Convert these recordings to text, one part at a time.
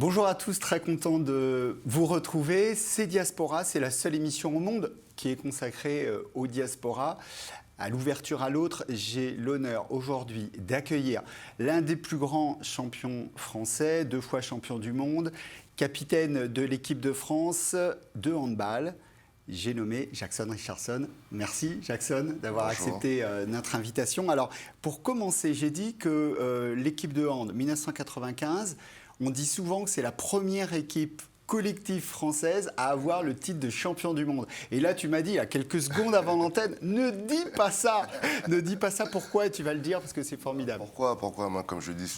Bonjour à tous, très content de vous retrouver. C'est Diaspora, c'est la seule émission au monde qui est consacrée aux diasporas. À l'ouverture à l'autre, j'ai l'honneur aujourd'hui d'accueillir l'un des plus grands champions français, 2 fois champion du monde, capitaine de l'équipe de France de handball. J'ai nommé Jackson Richardson. Merci Jackson d'avoir accepté notre invitation. Alors pour commencer, j'ai dit que l'équipe de hand 1995, on dit souvent que c'est la première équipe collective française à avoir le titre de champion du monde. Et là, tu m'as dit, il y a quelques secondes avant l'antenne, ne dis pas ça. Ne dis pas ça. Pourquoi? Et tu vas le dire parce que c'est formidable. Pourquoi? Moi, comme je dis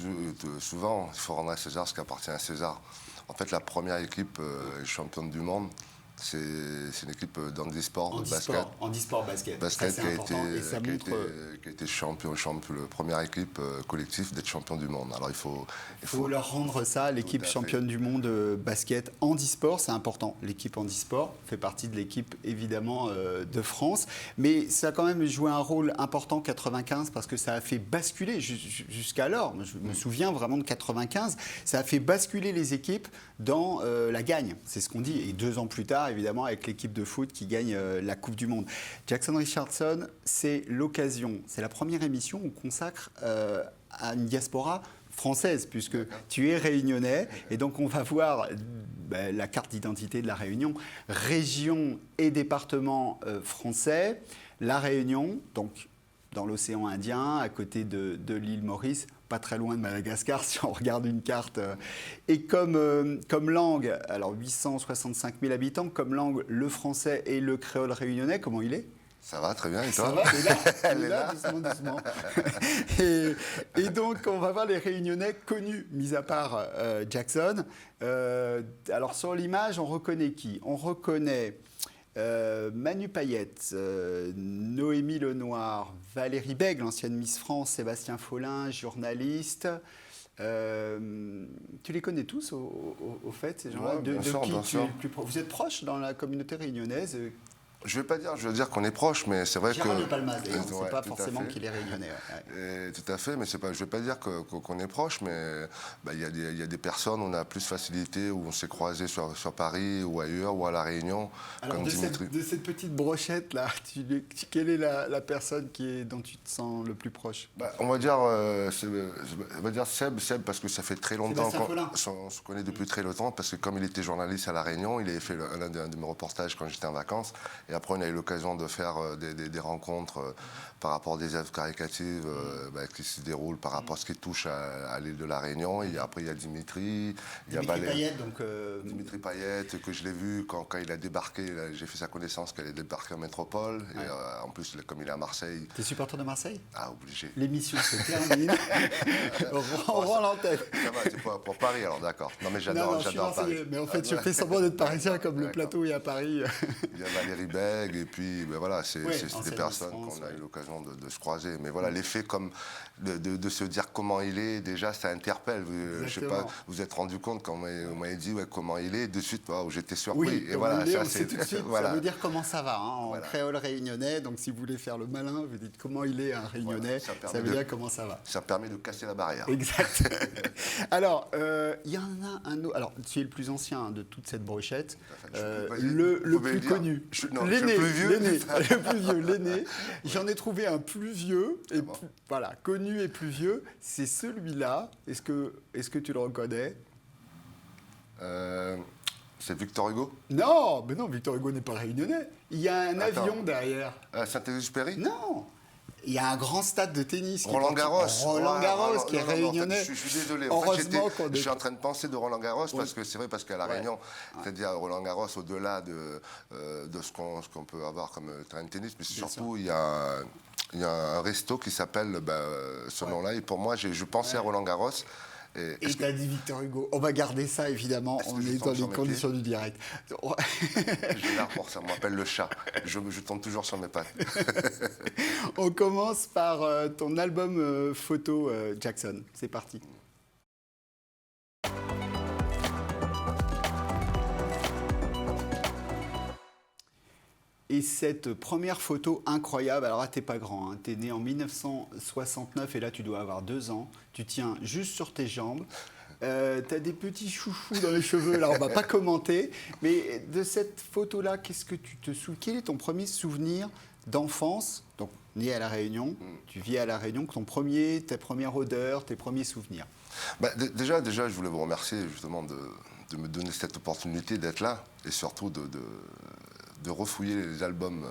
souvent, il faut rendre à César ce qui appartient à César. En fait, la première équipe championne du monde, c'est une équipe d'handisport, de basket. Handisport basket. Basket qui a été champion, la première équipe collective d'être champion du monde. Alors il faut leur rendre ça, l'équipe championne du monde basket handisport, c'est important. L'équipe handisport fait partie de l'équipe évidemment de France, mais ça a quand même joué un rôle important en 95 parce que ça a fait basculer jusqu'alors. Je me souviens vraiment de 95, ça a fait basculer les équipes dans la gagne. C'est ce qu'on dit. Et 2 ans plus tard, évidemment, avec l'équipe de foot qui gagne la Coupe du Monde. Jackson Richardson, c'est l'occasion, c'est la première émission qu'on consacre à une diaspora française, puisque tu es réunionnais, et donc on va voir la carte d'identité de la Réunion, région et département français. La Réunion, donc dans l'océan Indien, à côté de l'île Maurice, pas très loin de Madagascar si on regarde une carte. Et comme langue, alors 865 000 habitants, comme langue le français et le créole réunionnais, comment il est? Ça va, très bien, et toi? Ça va, elle est là, doucement. Et donc, on va voir les Réunionnais connus, mis à part Jackson. Alors, sur l'image, on reconnaît qui? On reconnaît Manu Payette, Noémie Lenoir, Valérie Bègue, l'ancienne Miss France, Sébastien Follin, journaliste. Tu les connais tous au fait, ces gens-là? Bien sûr. Vous êtes proches dans la communauté réunionnaise? Je veux dire qu'on est proche, mais c'est vrai que... Gérard de Palmas, d'ailleurs, c'est pas forcément qu'il est réunionnais. Ouais. Tout à fait, mais c'est pas, je ne vais pas dire qu'on est proche, mais il y a des personnes, on a plus facilité, où on s'est croisés sur Paris ou ailleurs, ou à La Réunion, alors, comme Dimitri. De cette petite brochette-là, quelle est la personne dont tu te sens le plus proche? On va dire Seb, parce que ça fait très longtemps qu'on se connaît depuis très longtemps, parce que comme il était journaliste à La Réunion, il avait fait l'un de mes reportages quand j'étais en vacances. Et après, on a eu l'occasion de faire des rencontres par rapport à des œuvres caricatives qui se déroulent par rapport à ce qui touche à l'île de La Réunion. Et après, il y a Dimitri. Dimitri Payette, que je l'ai vu quand il a débarqué. J'ai fait sa connaissance qu'il a débarqué en métropole. Ouais. Et en plus, comme il est à Marseille. T'es supporter de Marseille? Ah, obligé. L'émission se termine. On rend l'antenne. Ça va, c'est pour Paris, alors d'accord. Non, mais j'adore Paris. Mais en fait, je fais semblant d'être parisien, comme le plateau est à Paris. Il y a Valérie Bègue, et puis voilà, c'est des personnes qu'on a eu l'occasion de se croiser. Mais voilà, l'effet comme de se dire comment il est, déjà, ça interpelle. Je sais pas, vous vous êtes rendu compte quand vous m'avez dit comment il est, de suite, j'étais surpris. Oui, et voilà, ça c'est tout de suite, voilà. Ça veut dire comment ça va, en créole réunionnais. Donc si vous voulez faire le malin, vous dites comment il est un réunionnais, ça veut dire comment ça va. Ça permet de casser la barrière. Exact. Alors, il y en a un autre. Alors, tu es le plus ancien de toute cette brochette, le plus connu. L'aîné, le plus vieux, l'aîné. J'en ai trouvé un plus vieux, et voilà, connu et plus vieux. C'est celui-là. Est-ce que tu le reconnais? C'est Victor Hugo? Non, mais non, Victor Hugo n'est pas réunionnais. Il y a un avion derrière. Saint-Exupéry? Non. Il y a un grand stade de tennis. Roland Garros. Roland Garros qui est réunionnais. Je suis désolé. Je suis en train de penser de Roland Garros parce que c'est vrai, parce qu'à La Réunion, c'est-à-dire Roland Garros, au-delà de ce qu'on peut avoir comme terrain de tennis, mais surtout, il y a un resto qui s'appelle ce nom-là. Et pour moi, je pensais à Roland Garros. Et tu as dit Victor Hugo. On va garder ça, évidemment. On est dans les conditions du direct. J'ai l'air pour ça. On m'appelle le chat. Je tombe toujours sur mes pattes. On commence par ton album photo, Jackson. C'est parti. Et cette première photo incroyable, alors là, t'es pas grand, hein, t'es né en 1969 et là, tu dois avoir 2 ans. Tu tiens juste sur tes jambes. T'as des petits chouchous dans les cheveux, là on va pas commenter. Mais de cette photo-là, qu'est-ce que tu te souviens? Quel est ton premier souvenir d'enfance? Donc, né à La Réunion, tu vis à La Réunion, tes premières odeurs, tes premiers souvenirs. Déjà, je voulais vous remercier justement de me donner cette opportunité d'être là et surtout de refouiller les albums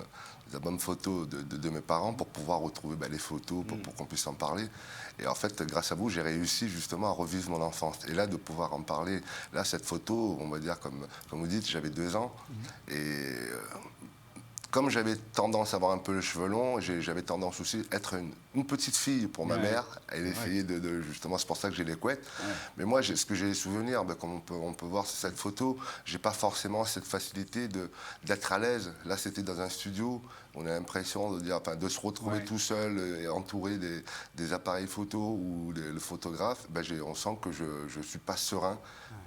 photos de mes parents pour pouvoir retrouver les photos, pour qu'on puisse en parler. Et en fait, grâce à vous, j'ai réussi justement à revivre mon enfance. Et là, de pouvoir en parler, là, cette photo, on va dire, comme vous dites, j'avais 2 ans. Et comme j'avais tendance à avoir un peu les cheveux longs, j'avais tendance aussi à être une petite fille pour ma mère. Elle essayait justement, c'est pour ça que j'ai les couettes. Mais moi, ce que j'ai les souvenirs, comme on peut voir sur cette photo, j'ai pas forcément cette facilité d'être à l'aise. Là, c'était dans un studio. On a l'impression de se retrouver tout seul et entouré des appareils photo ou le photographe. On sent que je suis pas serein.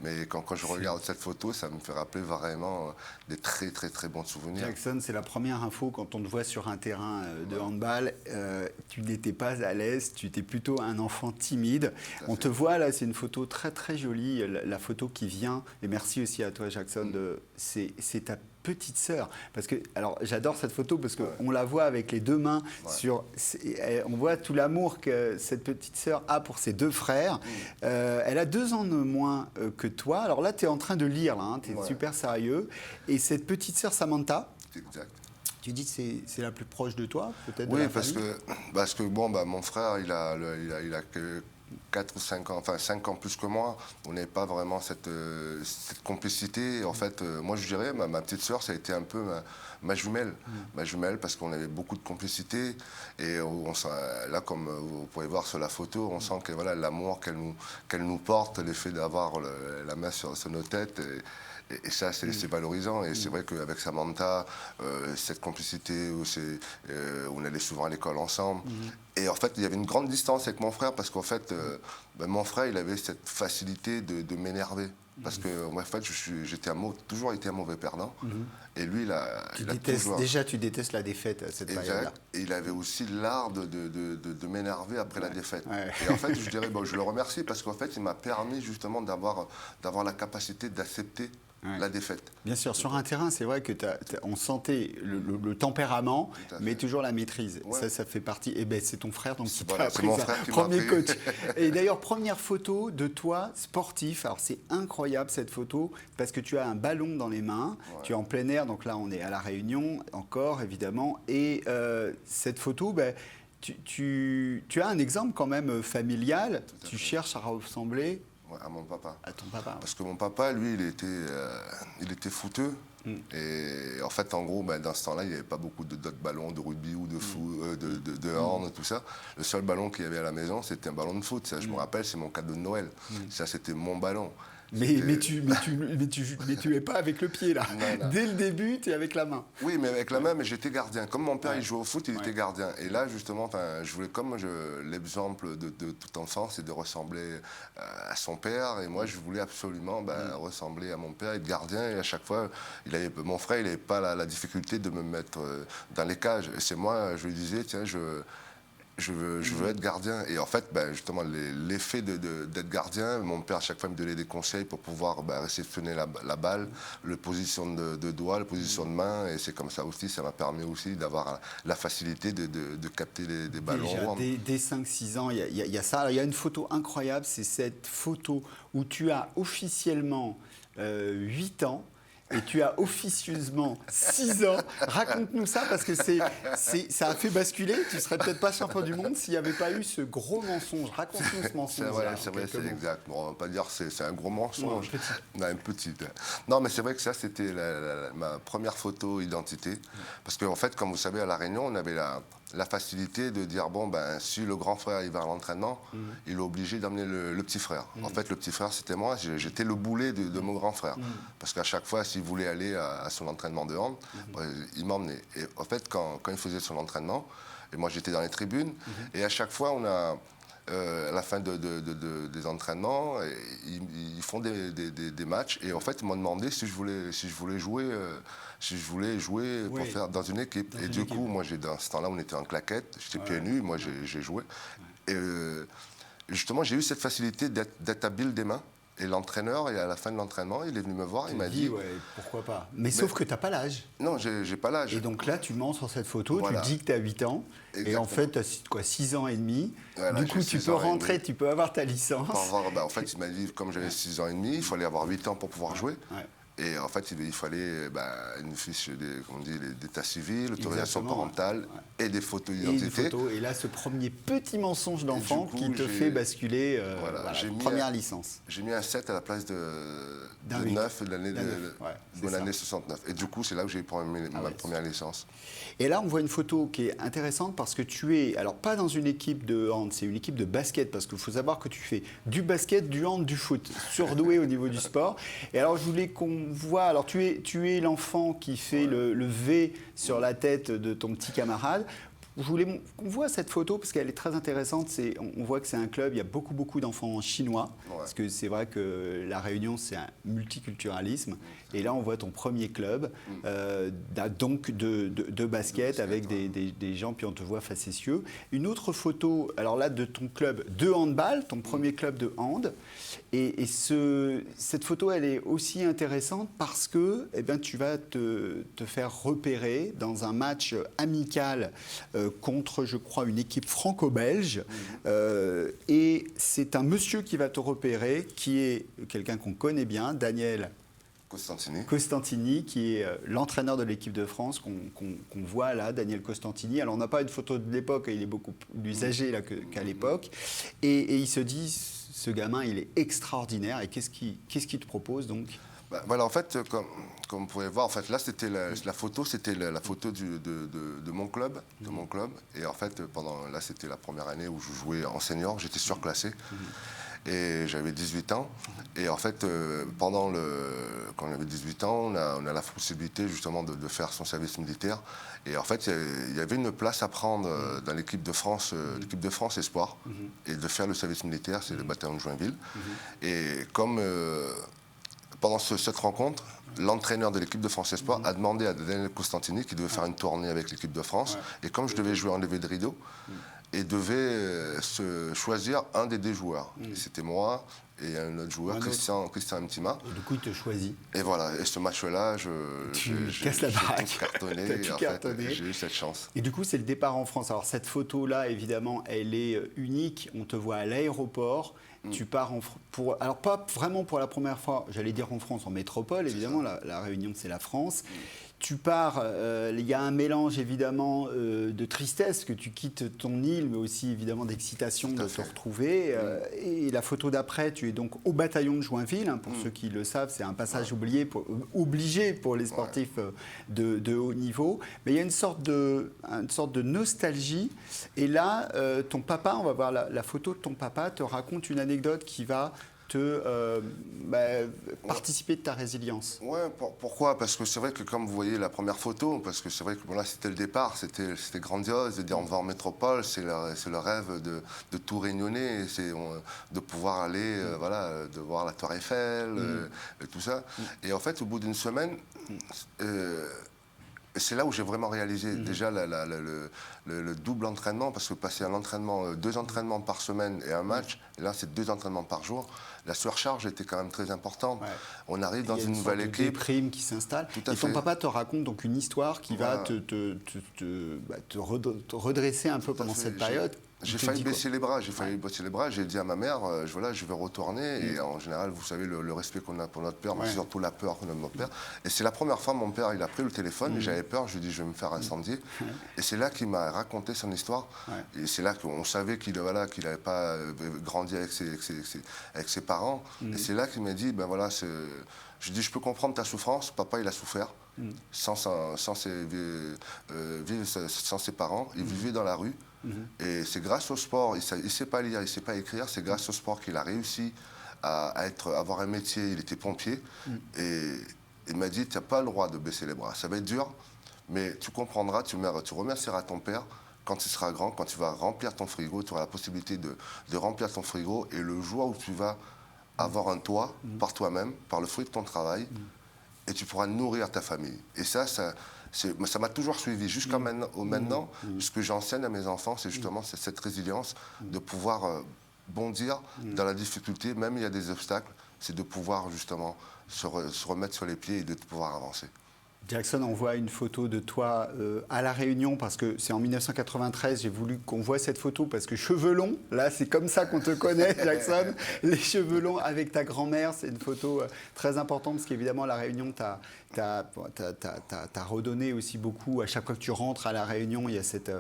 Mais quand je regarde cette photo, ça me fait rappeler vraiment des très, très, très bons souvenirs. Jackson, c'est la première info quand on te voit sur un terrain de handball. Tu n'étais pas à l'aise, tu étais plutôt un enfant timide. On te voit là, c'est une photo très, très jolie. La photo qui vient, et merci aussi à toi, Jackson, c'est ta petite sœur. Parce que, alors, j'adore cette photo parce qu'on la voit avec les 2 mains on voit tout l'amour que cette petite sœur a pour ses 2 frères. Elle a 2 ans de moins que toi. Alors là, tu es en train de lire, tu es super sérieux. Et cette petite sœur, Samantha, exact. Tu dis que c'est la plus proche de toi, peut-être? Oui, parce que mon frère, il a que 4 ou 5 ans, enfin 5 ans plus que moi. On n'avait pas vraiment cette complicité. En fait, moi je dirais, ma petite sœur, ça a été un peu ma jumelle. Ma jumelle, parce qu'on avait beaucoup de complicité. Et là, comme vous pouvez voir sur la photo, on sent que voilà, l'amour qu'elle nous porte, l'effet d'avoir la main sur nos têtes. Et ça, c'est valorisant. Et c'est vrai qu'avec Samantha, cette complicité, on allait souvent à l'école ensemble. Et en fait, il y avait une grande distance avec mon frère parce qu'en fait, mon frère, il avait cette facilité de m'énerver. Parce que, en fait, j'ai toujours été un mauvais perdant. Et lui, il a toujours... Déjà, tu détestes la défaite à cette période-là. Et il avait aussi l'art de m'énerver après la défaite. Et en fait, je dirais, je le remercie parce qu'en fait, il m'a permis justement d'avoir la capacité d'accepter la défaite. Bien sûr, sur un terrain, c'est vrai que on sentait le tempérament, mais toujours la maîtrise. Ça fait partie. Et c'est ton frère, donc c'est mon frère qui premier coach. Et d'ailleurs, première photo de toi sportif. Alors c'est incroyable cette photo parce que tu as un ballon dans les mains. Tu es en plein air, donc là on est à La Réunion encore évidemment. Et cette photo, tu as un exemple quand même familial. Tu cherches à ressembler. À mon papa. À ton papa. Parce que mon papa, lui, il était footeux. Et en fait, en gros, dans ce temps-là, il n'y avait pas beaucoup d'autres ballons de rugby ou de foot, de hand, tout ça. Le seul ballon qu'il y avait à la maison, c'était un ballon de foot. Ça, je me rappelle, c'est mon cadeau de Noël. Ça, c'était mon ballon. Mais tu es pas avec le pied là. Non. Dès le début, tu es avec la main. Oui, mais avec la main, mais j'étais gardien. Comme mon père, il jouait au foot, il était gardien. Et là, justement, je voulais, l'exemple de toute enfant, c'est de ressembler à son père. Et moi, je voulais absolument ressembler à mon père, être gardien. Et à chaque fois, mon frère, il n'avait pas la difficulté de me mettre dans les cages. Et c'est moi, je lui disais, tiens, je veux être gardien. Et en fait, justement, l'effet d'être gardien, mon père, à chaque fois, me donnait des conseils pour pouvoir réceptionner la balle, la position de doigt, la position de main. Et c'est comme ça aussi, ça m'a permis aussi d'avoir la facilité de capter des ballons. Déjà, dès 5-6 ans, il y a ça. Il y a une photo incroyable, c'est cette photo où tu as officiellement 8 ans. Et tu as officieusement 6 ans. Raconte-nous ça, parce que ça a fait basculer. Tu ne serais peut-être pas champion du monde s'il n'y avait pas eu ce gros mensonge. Raconte-nous ce mensonge. C'est vrai, c'est exact. Bon, on ne va pas dire que c'est un gros mensonge. Non, une petite. Non, mais c'est vrai que ça, c'était ma première photo identité. Parce qu'en fait, comme vous savez, à La Réunion, on avait la facilité de dire, si le grand frère il va à l'entraînement, il est obligé d'amener le petit frère. En fait, le petit frère, c'était moi. J'étais le boulet de mon grand frère. Parce qu'à chaque fois, s'il voulait aller à son entraînement de hand, il m'emmenait. Et en fait, quand il faisait son entraînement, et moi j'étais dans les tribunes, et à chaque fois, on a... à la fin des entraînements, ils font des matchs. Et en fait, ils m'ont demandé si je voulais jouer pour faire dans une équipe. Et du coup, moi, dans ce temps-là, on était en claquette, j'étais pieds nus, moi, j'ai joué. justement, j'ai eu cette facilité d'être habile des mains. Et l'entraîneur, et à la fin de l'entraînement, il est venu me voir, il m'a dit... Ouais, pourquoi pas. Mais sauf que tu n'as pas l'âge. Non, j'ai pas l'âge. Et donc là, tu mens sur cette photo, voilà. Tu dis que tu as 8 ans. Exactement. Et en fait, tu as 6 ans et demi. Voilà, du coup, tu peux rentrer, tu peux avoir ta licence. En fait, il m'a dit, comme j'avais 6 ans et demi, il fallait avoir 8 ans pour pouvoir jouer. Ouais. Et en fait, il fallait une fiche d'état civil, l'autorisation parentale et des photos d'identité. Et là, ce premier petit mensonge d'enfant qui te fait basculer première licence. J'ai mis un 7 à la place de 9 de l'année 69. Et du coup, c'est là où j'ai eu ma première licence. Et là, on voit une photo qui est intéressante parce que tu es, alors pas dans une équipe de hand, c'est une équipe de basket, parce qu'il faut savoir que tu fais du basket, du hand, du foot, surdoué au niveau du sport. Et alors, je voulais qu'on voit, alors tu es l'enfant qui fait le V sur la tête de ton petit camarade. Je voulais qu'on voit cette photo parce qu'elle est très intéressante. On voit que c'est un club, il y a beaucoup d'enfants chinois. Parce que c'est vrai que La Réunion, c'est un multiculturalisme. Et là, on voit ton premier club, donc de basket avec des gens, puis on te voit facétieux. Une autre photo, alors là, de ton club de handball, ton premier club de hand. Et cette photo, elle est aussi intéressante parce que tu vas te faire repérer dans un match amical contre, je crois, une équipe franco-belge. Et c'est un monsieur qui va te repérer, qui est quelqu'un qu'on connaît bien, Daniel Costantini, qui est l'entraîneur de l'équipe de France, qu'on voit là, Daniel Costantini. Alors, on n'a pas une photo de l'époque, il est beaucoup plus âgé là qu'à l'époque. Et il se dit, ce gamin, il est extraordinaire. Et qu'est-ce qu'il te propose, donc ? Voilà, en fait, comme vous pouvez voir, en fait, là, c'était la photo de mon club, Et en fait, là, c'était la première année où je jouais en senior. J'étais surclassé. Et j'avais 18 ans. Et en fait, quand on avait 18 ans, on a la possibilité justement de faire son service militaire. Et en fait, il y avait une place à prendre dans l'équipe de France Espoir, et de faire le service militaire, c'est le bataillon de Joinville. Et comme pendant cette rencontre, l'entraîneur de l'équipe de France Espoir a demandé à Daniel Costantini, qui devait faire une tournée avec l'équipe de France, et comme je devais jouer en levée de rideau, et devait choisir un des deux joueurs. C'était moi et un autre joueur, Christian Mtima. Et du coup, il te choisit. Et voilà, et ce match-là, j'ai tout cartonné. J'ai eu cette chance. Et du coup, c'est le départ en France. Alors, cette photo-là, évidemment, elle est unique. On te voit à l'aéroport. Tu pars alors pas vraiment pour la première fois, j'allais dire en France, en métropole, évidemment, la Réunion, c'est la France. Tu pars, il y a un mélange évidemment de tristesse, que tu quittes ton île, mais aussi évidemment d'excitation de te retrouver. Et la photo d'après, tu es donc au bataillon de Joinville, pour ceux qui le savent, c'est un passage obligé pour les sportifs de haut niveau. Mais il y a une sorte de nostalgie. Et là, ton papa, on va voir la photo de ton papa, te raconte une anecdote qui va participer de ta résilience. Ouais, pourquoi ? Parce que c'est vrai que comme vous voyez la première photo, parce que c'est vrai que là c'était le départ, c'était grandiose, de dire on va en métropole, c'est le rêve de tout Réunionnais, c'est de pouvoir aller, de voir la Tour Eiffel, et tout ça. Et en fait, au bout d'une semaine, c'est là où j'ai vraiment réalisé déjà le double entraînement, parce que passer à l'entraînement, 2 entraînements par semaine et un match, et là c'est 2 entraînements par jour, la surcharge était quand même très importante. On arrive dans une nouvelle équipe. Il y a une déprime qui s'installe. Et ton papa te raconte donc une histoire qui va te redresser un peu pendant cette période. J'ai failli baisser les bras, j'ai dit à ma mère, je vais retourner. Et en général, vous savez, le respect qu'on a pour notre père, mais surtout la peur qu'on a de notre père. Et c'est la première fois, mon père, il a pris le téléphone, et j'avais peur, je lui ai dit, je vais me faire incendier. Et c'est là qu'il m'a raconté son histoire. Et c'est là qu'on savait qu'il n'avait pas grandi avec ses parents. Et c'est là qu'il m'a dit, je dis, je peux comprendre ta souffrance, papa, il a souffert. Sans ses parents, il vivait dans la rue. Et c'est grâce au sport, il ne sait pas lire, il ne sait pas écrire, c'est grâce au sport qu'il a réussi à avoir un métier. Il était pompier. Et il m'a dit, tu n'as pas le droit de baisser les bras. Ça va être dur, mais tu comprendras, tu remercieras ton père quand tu seras grand, quand tu vas remplir ton frigo, tu auras la possibilité de remplir ton frigo. Et le jour où tu vas avoir un toit par toi-même, par le fruit de ton travail, et tu pourras nourrir ta famille. Et ça m'a toujours suivi. Jusqu'à maintenant, ce que j'enseigne à mes enfants, c'est justement cette résilience de pouvoir bondir dans la difficulté, même il y a des obstacles, c'est de pouvoir justement se remettre sur les pieds et de pouvoir avancer. Jackson, on voit une photo de toi à La Réunion, parce que c'est en 1993, j'ai voulu qu'on voit cette photo, parce que cheveux longs, là c'est comme ça qu'on te connaît, Jackson, les cheveux longs avec ta grand-mère, c'est une photo très importante, parce qu'évidemment La Réunion, t'as redonné aussi beaucoup. À chaque fois que tu rentres à La Réunion, il y a cette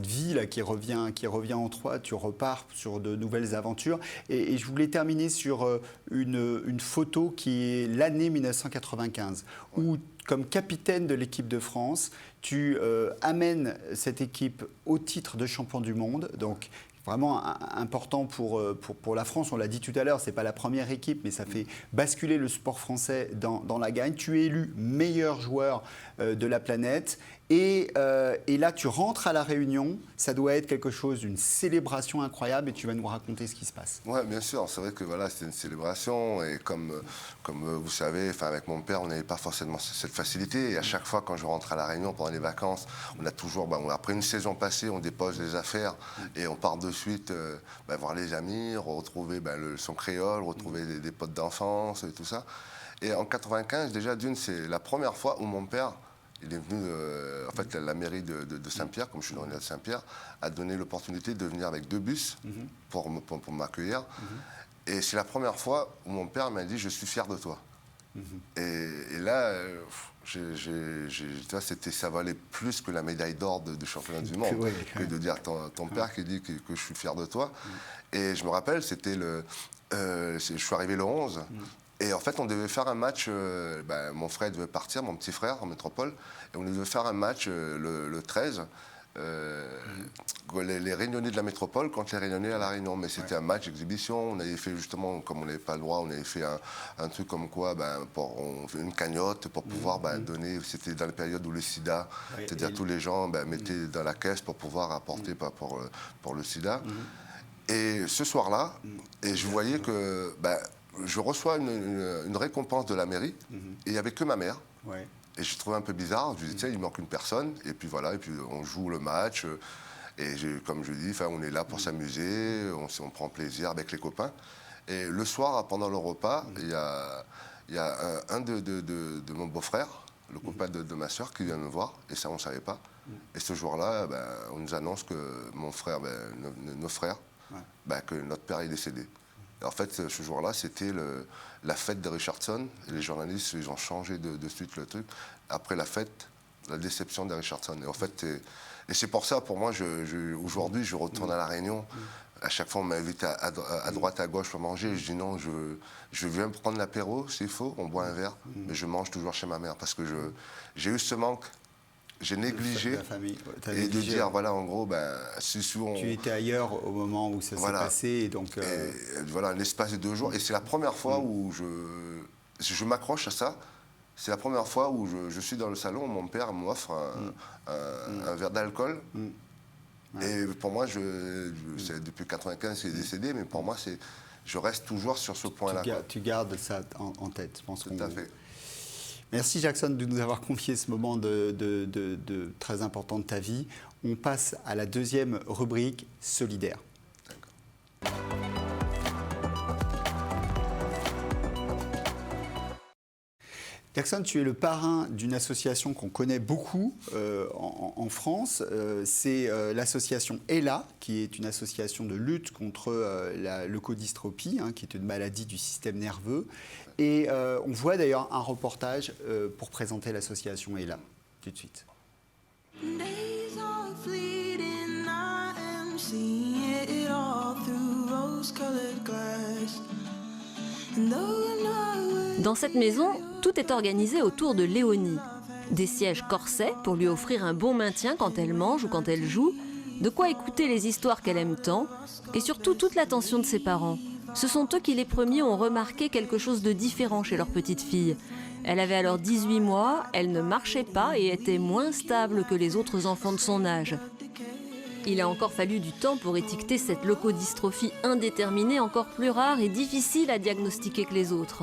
vie là, qui revient en toi, tu repars sur de nouvelles aventures. Et je voulais terminer sur une photo qui est l'année 1995, où, comme capitaine de l'équipe de France, tu amènes cette équipe au titre de champion du monde. Donc, vraiment important pour la France. On l'a dit tout à l'heure, ce n'est pas la première équipe, mais ça fait basculer le sport français dans la gagne. Tu es élu meilleur joueur de la planète. Et là, tu rentres à La Réunion. Ça doit être quelque chose, une célébration incroyable, et tu vas nous raconter ce qui se passe. Oui, bien sûr. C'est vrai que voilà, c'était une célébration. Et comme vous savez, avec mon père, on n'avait pas forcément cette facilité. Et à chaque fois, quand je rentre à La Réunion pendant les vacances, on a toujours, après une saison passée, on dépose les affaires et on part de suite voir les amis, retrouver son créole, retrouver des potes d'enfance et tout ça. Et en 95, déjà, c'est la première fois où mon père, il est venu, la mairie de Saint-Pierre, comme je suis dans de Saint-Pierre, a donné l'opportunité de venir avec 2 bus pour m'accueillir. Et c'est la première fois où mon père m'a dit « Je suis fier de toi ». Et là, ça valait plus que la médaille d'or de championnat du monde, que de dire ton père qui dit que je suis fier de toi. Et je me rappelle, je suis arrivé le 11. Et en fait, on devait faire un match, mon frère devait partir, mon petit frère, en métropole, et on devait faire un match le 13, les Réunionnais de la métropole contre les Réunionnais à La Réunion. Mais c'était un match exhibition, on avait fait justement, comme on n'avait pas le droit, on avait fait un truc comme quoi, une cagnotte pour pouvoir donner, c'était dans la période où le sida, c'est-à-dire tous les gens mettaient dans la caisse pour pouvoir apporter pour le sida. Et ce soir-là, et je voyais que... je reçois une récompense de la mairie, et il n'y avait que ma mère. Ouais. Et je trouvais un peu bizarre. Je disais, il manque une personne. Et puis voilà, et puis on joue le match. Et comme je dis, on est là pour s'amuser, on prend plaisir avec les copains. Et le soir, pendant le repas, il y a un de mon beau-frère, le copain de ma soeur, qui vient me voir. Et ça, on ne savait pas. Et ce jour-là, on nous annonce que mon frère, nos frères, que notre père est décédé. En fait, ce jour-là, c'était la fête de Richardson. Et les journalistes, ils ont changé de suite le truc. Après la fête, la déception de Richardson. Et en fait, c'est pour ça, pour moi, aujourd'hui, je retourne à La Réunion. À chaque fois, on m'invite à droite, à gauche pour manger. Et je dis non, je viens prendre l'apéro, s'il faut, on boit un verre. Mais je mange toujours chez ma mère parce que j'ai eu ce manque. J'ai négligé, et de dire, voilà, en gros, c'est souvent... Tu étais ailleurs au moment où ça s'est passé, et donc... voilà, l'espace de 2 jours, et c'est la première fois où je m'accroche à ça. C'est la première fois où je suis dans le salon, mon père m'offre un verre d'alcool. Et pour moi, depuis 95, c'est décédé, mais pour moi, je reste toujours sur ce point-là. Tu gardes ça en tête, je pense. Tout à fait. Merci Jackson de nous avoir confié ce moment très important de ta vie. On passe à la deuxième rubrique, solidaire. Jackson, tu es le parrain d'une association qu'on connaît beaucoup en France. C'est l'association ELA, qui est une association de lutte contre la leucodystrophie, qui est une maladie du système nerveux. Et on voit d'ailleurs un reportage pour présenter l'association ELA, tout de suite. Dans cette maison, tout est organisé autour de Léonie. Des sièges corsets pour lui offrir un bon maintien quand elle mange ou quand elle joue, de quoi écouter les histoires qu'elle aime tant, et surtout toute l'attention de ses parents. Ce sont eux qui les premiers ont remarqué quelque chose de différent chez leur petite fille. Elle avait alors 18 mois, elle ne marchait pas et était moins stable que les autres enfants de son âge. Il a encore fallu du temps pour étiqueter cette leucodystrophie indéterminée encore plus rare et difficile à diagnostiquer que les autres.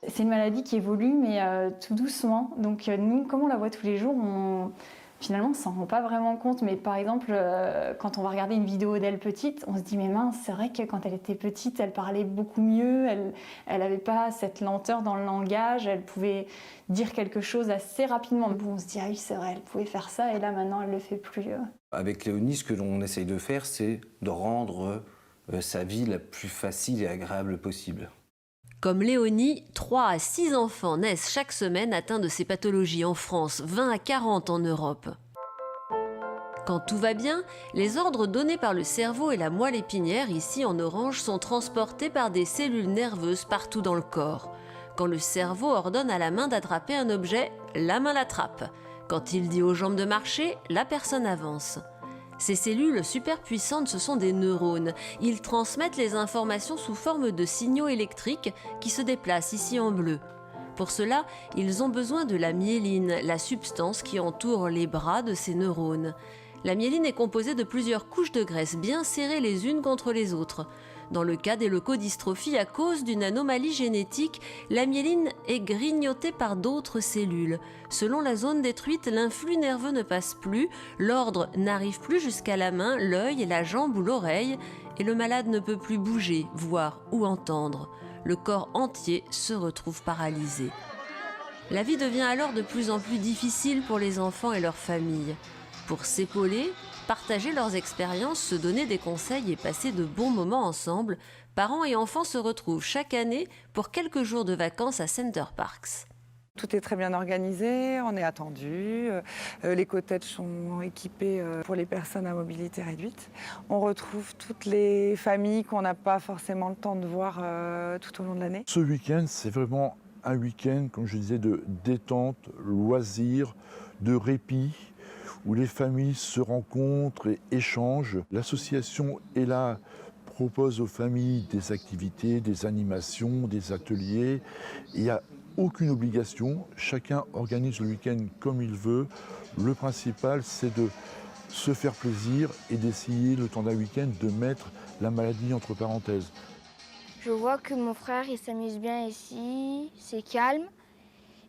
C'est une maladie qui évolue, mais tout doucement. Donc nous, comme on la voit tous les jours, Finalement, on s'en rend pas vraiment compte, mais par exemple, quand on va regarder une vidéo d'elle petite, on se dit mais mince, c'est vrai que quand elle était petite, elle parlait beaucoup mieux, elle avait pas cette lenteur dans le langage, elle pouvait dire quelque chose assez rapidement. Bon, on se dit ah oui, c'est vrai, elle pouvait faire ça, et là maintenant, elle le fait plus. Avec Léonie, ce que l'on essaye de faire, c'est de rendre sa vie la plus facile et agréable possible. Comme Léonie, 3 à 6 enfants naissent chaque semaine atteints de ces pathologies en France, 20 à 40 en Europe. Quand tout va bien, les ordres donnés par le cerveau et la moelle épinière, ici en orange, sont transportés par des cellules nerveuses partout dans le corps. Quand le cerveau ordonne à la main d'attraper un objet, la main l'attrape. Quand il dit aux jambes de marcher, la personne avance. Ces cellules super puissantes, ce sont des neurones. Ils transmettent les informations sous forme de signaux électriques qui se déplacent ici en bleu. Pour cela, ils ont besoin de la myéline, la substance qui entoure les bras de ces neurones. La myéline est composée de plusieurs couches de graisse bien serrées les unes contre les autres. Dans le cas des leucodystrophies, à cause d'une anomalie génétique, la myéline est grignotée par d'autres cellules. Selon la zone détruite, l'influx nerveux ne passe plus, l'ordre n'arrive plus jusqu'à la main, l'œil, la jambe ou l'oreille, et le malade ne peut plus bouger, voir ou entendre. Le corps entier se retrouve paralysé. La vie devient alors de plus en plus difficile pour les enfants et leurs familles. Pour s'épauler, partager leurs expériences, se donner des conseils et passer de bons moments ensemble, parents et enfants se retrouvent chaque année pour quelques jours de vacances à Center Parcs. Tout est très bien organisé, on est attendu, les cottages sont équipés pour les personnes à mobilité réduite. On retrouve toutes les familles qu'on n'a pas forcément le temps de voir tout au long de l'année. Ce week-end, c'est vraiment un week-end, comme je disais, de détente, loisirs, de répit, où les familles se rencontrent et échangent. L'association ELA propose aux familles des activités, des animations, des ateliers. Il n'y a aucune obligation, chacun organise le week-end comme il veut. Le principal, c'est de se faire plaisir et d'essayer, le temps d'un week-end, de mettre la maladie entre parenthèses. Je vois que mon frère, il s'amuse bien ici, c'est calme.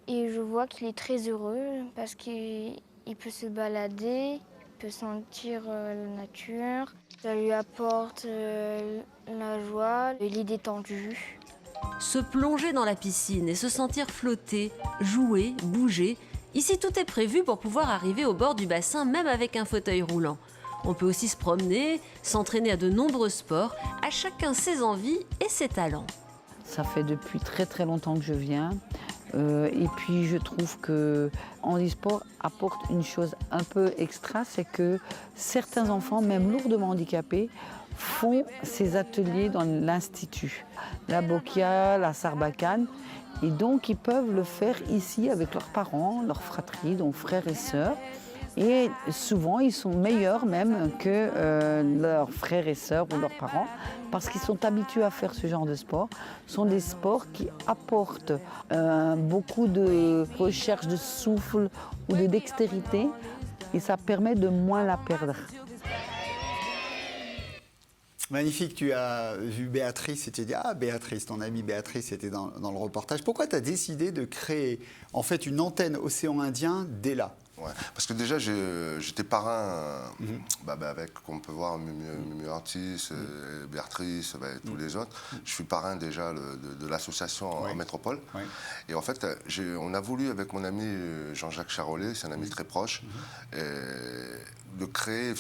Et je vois qu'il est très heureux parce qu'il peut se balader, il peut sentir la nature. Ça lui apporte la joie, il est détendu. Se plonger dans la piscine et se sentir flotter, jouer, bouger. Ici, tout est prévu pour pouvoir arriver au bord du bassin, même avec un fauteuil roulant. On peut aussi se promener, s'entraîner à de nombreux sports, à chacun ses envies et ses talents. Ça fait depuis très très longtemps que je viens. Et puis je trouve que handisport apporte une chose un peu extra, c'est que certains enfants, même lourdement handicapés, font ces ateliers dans l'institut, la Bokia, la Sarbacane, et donc ils peuvent le faire ici avec leurs parents, leurs fratries, donc frères et sœurs. Et souvent, ils sont meilleurs même que leurs frères et sœurs ou leurs parents parce qu'ils sont habitués à faire ce genre de sport. Ce sont des sports qui apportent beaucoup de recherche de souffle ou de dextérité et ça permet de moins la perdre. Magnifique, tu as vu Béatrice et tu as dit « Ah, Béatrice, ton amie Béatrice était dans le reportage ». Pourquoi tu as décidé de créer en fait une antenne océan Indien dès là ? Ouais, parce que déjà, j'étais parrain, avec, comme on peut voir, Mumu Artis, Béatrice, tous les autres. Je suis parrain déjà de l'association en métropole. Ouais. Et en fait, on a voulu, avec mon ami Jean-Jacques Charolais, c'est un ami très proche, de créer,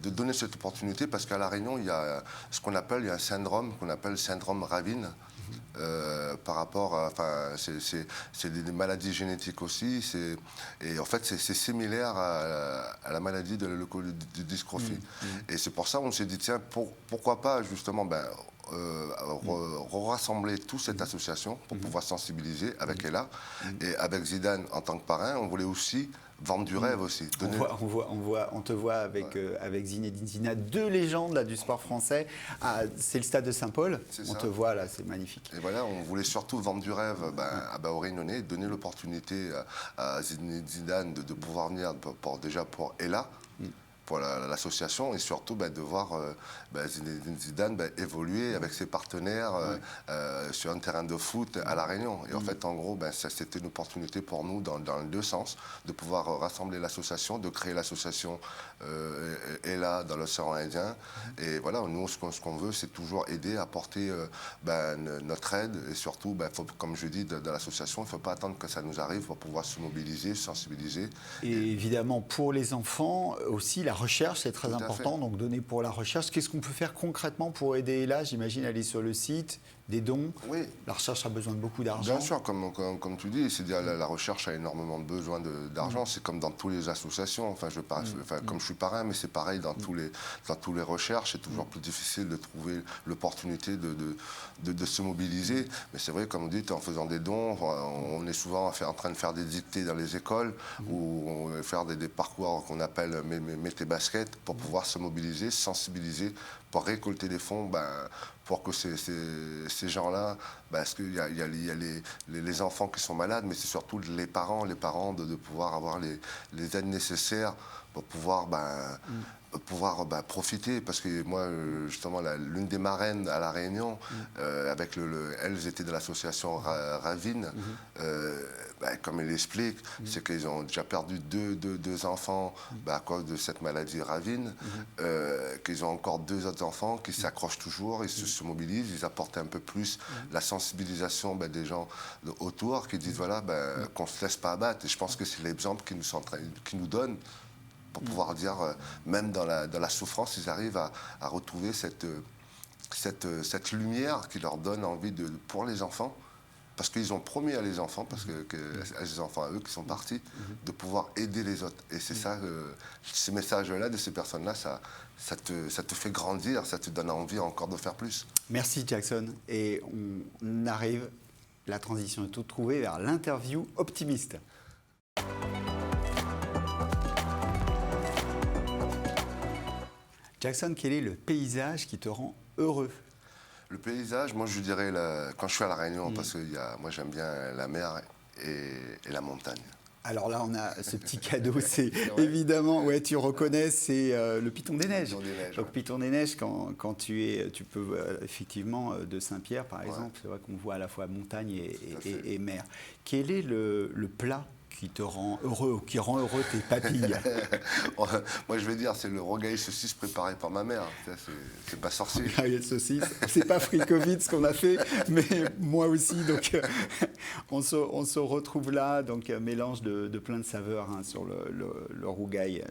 de donner cette opportunité, parce qu'à La Réunion, il y a ce qu'on appelle, il y a un syndrome qu'on appelle syndrome Ravine. Par rapport à, c'est des maladies génétiques aussi, et en fait c'est similaire à la maladie de la leucodystrophie. Et c'est pour ça qu'on s'est dit tiens, pourquoi pas justement rassembler toute cette association pour pouvoir sensibiliser avec Ella et avec Zidane en tant que parrain. On voulait aussi vendre du rêve aussi. On te voit avec Zinedine Zidane, deux légendes là, du sport français. C'est le stade de Saint-Paul. On te voit là, c'est magnifique. Et voilà, on voulait surtout vendre du rêve aux Réunionnais, donner l'opportunité à Zinedine Zidane de pouvoir venir déjà pour Ella, pour l'association et surtout de voir Zinedine Zidane évoluer avec ses partenaires sur un terrain de foot à La Réunion. Et en fait, en gros, c'était une opportunité pour nous dans les deux sens, de pouvoir rassembler l'association, de créer l'association ELA dans l'océan Indien. Et voilà, nous, ce qu'on veut, c'est toujours aider, apporter notre aide. Et surtout, comme je dis, dans l'association, il ne faut pas attendre que ça nous arrive pour pouvoir se mobiliser, sensibiliser. Et évidemment, pour les enfants aussi, la recherche, c'est très important. Donc, donner pour la recherche. Qu'est-ce qu'on peut faire concrètement pour aider ELA? J'imagine aller sur le site, des dons. Oui. La recherche a besoin de beaucoup d'argent. Bien sûr, comme tu dis, c'est-à-dire la recherche a énormément de besoin d'argent. C'est comme dans toutes les associations. Comme je suis parrain, mais c'est pareil dans tous les recherches. C'est toujours plus difficile de trouver l'opportunité de se mobiliser. Mais c'est vrai, comme vous dites, en faisant des dons, on est souvent en train de faire des dictées dans les écoles ou faire des parcours qu'on appelle Mets tes baskets pour pouvoir se mobiliser, sensibiliser, pour récolter des fonds pour que ces gens-là, parce qu'il y a les enfants qui sont malades, mais c'est surtout les parents de pouvoir avoir les aides nécessaires pour pouvoir profiter. Parce que moi, justement, l'une des marraines à La Réunion, elles étaient de l'association Ravine, comme elle l'explique, c'est qu'ils ont déjà perdu deux enfants à cause de cette maladie Ravine, qu'ils ont encore 2 autres enfants qui s'accrochent toujours, ils se mobilisent, ils apportent un peu plus la sensibilisation des gens autour, qui disent qu'on ne se laisse pas abattre. Et je pense que c'est l'exemple qu'ils nous donnent pour pouvoir dire, même dans la souffrance, ils arrivent à retrouver cette lumière qui leur donne envie pour les enfants. Parce qu'ils ont promis à les enfants, à les enfants à eux qui sont partis, de pouvoir aider les autres. Et c'est ça, ces messages-là de ces personnes-là, ça te fait grandir, ça te donne envie encore de faire plus. Merci Jackson. Et on arrive, la transition est toute trouvée, vers l'interview optimiste. Jackson, quel est le paysage qui te rend heureux? Le paysage, moi je dirais, quand je suis à La Réunion, parce que moi j'aime bien la mer et la montagne. Alors là, on a ce petit cadeau, c'est évidemment, tu reconnais, c'est le Piton des Neiges. Donc Piton des Neiges, quand tu peux effectivement de Saint-Pierre par exemple, c'est vrai qu'on voit à la fois montagne et mer. Quel est le plat qui te rend heureux ou qui rend heureux tes papilles? Moi, je vais dire, c'est le rogaille saucisse préparé par ma mère. C'est pas sorcier. Rogaille saucisse, c'est pas fricovite ce qu'on a fait, mais moi aussi. Donc, on se retrouve là, donc mélange de plein de saveurs sur le rougaille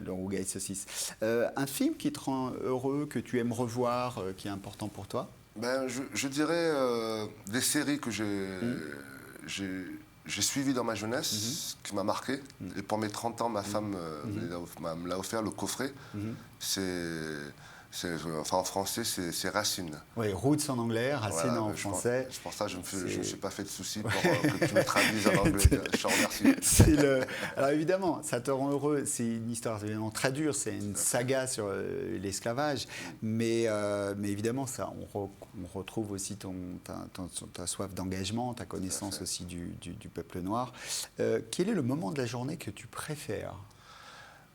saucisse. Un film qui te rend heureux, que tu aimes revoir, qui est important pour toi? Je dirais des séries que j'ai suivi dans ma jeunesse, qui m'a marqué. Et pour mes 30 ans, ma femme me l'a offert, le coffret. En français, c'est Racine. Oui, Roots en anglais, Racine en français. C'est pour ça que je ne me suis pas fait de soucis pour que tu me traduises en anglais. Je te remercie. Alors évidemment, ça te rend heureux. C'est une histoire évidemment très dure, c'est une saga sur l'esclavage. Mais évidemment, ça, on retrouve aussi ta soif d'engagement, ta connaissance aussi du peuple noir. Quel est le moment de la journée que tu préfères?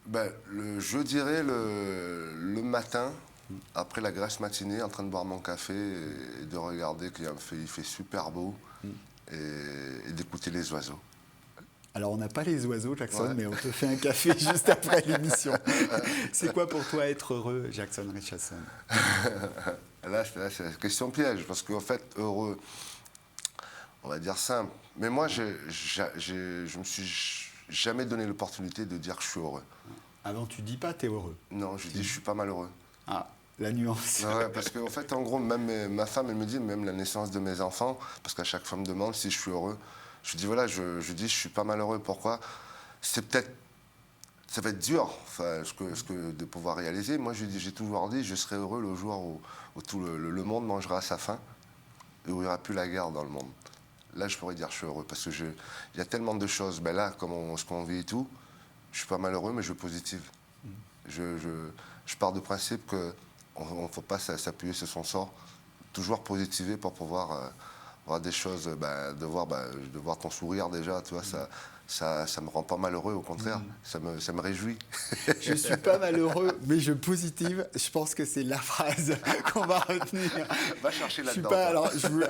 Je dirais le matin, après la grasse matinée, en train de boire mon café et de regarder qu'il fait super beau et d'écouter les oiseaux. Alors, on n'a pas les oiseaux, Jackson, mais on te fait un café juste après l'émission. C'est quoi pour toi être heureux, Jackson Richardson? Là, c'est la question piège, parce qu'en fait, heureux, on va dire simple. Mais moi, je me suis jamais donné l'opportunité de dire que je suis heureux. Avant, tu dis pas t'es heureux? Non, je dis je suis pas malheureux. Ah, la nuance. Ouais, parce qu'en fait, en gros, même ma femme, elle me dit, même la naissance de mes enfants, parce qu'à chaque fois, elle me demande si je suis heureux. Je dis voilà, je dis je suis pas malheureux. Pourquoi? C'est peut-être, ça va être dur, de pouvoir réaliser. Moi, j'ai toujours dit, je serai heureux le jour où tout le monde mangera à sa faim et où il n'y aura plus la guerre dans le monde. Là, je pourrais dire que je suis heureux, parce qu'il y a tellement de choses. Là, comme ce qu'on vit et tout, je suis pas malheureux, mais je suis positif. Je pars du principe qu'on ne faut pas s'appuyer sur son sort, toujours positiver pour pouvoir voir des choses, de voir ton sourire déjà, tu vois, ça me rend pas malheureux, au contraire, ça me réjouit. Je suis pas malheureux, mais je positive. Je pense que c'est la phrase qu'on va retenir. Va chercher là-dedans.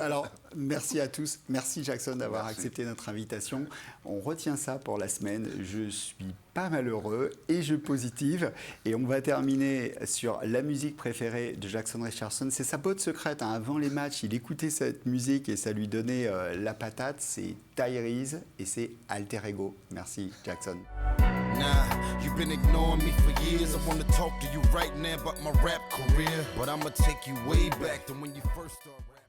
Alors, merci à tous. Merci Jackson d'avoir accepté notre invitation. On retient ça pour la semaine. Je suis pas malheureux et je positive. Et on va terminer sur la musique préférée de Jackson Richardson. C'est sa botte secrète. Avant les matchs, il écoutait cette musique et ça lui donnait la patate. C'est Tyrese et c'est Alter Ego. Merci Jackson. Nah, you've been ignoring me for years. I wanna talk to you right now about my rap career, but I'ma take you way back to when you first started rapping.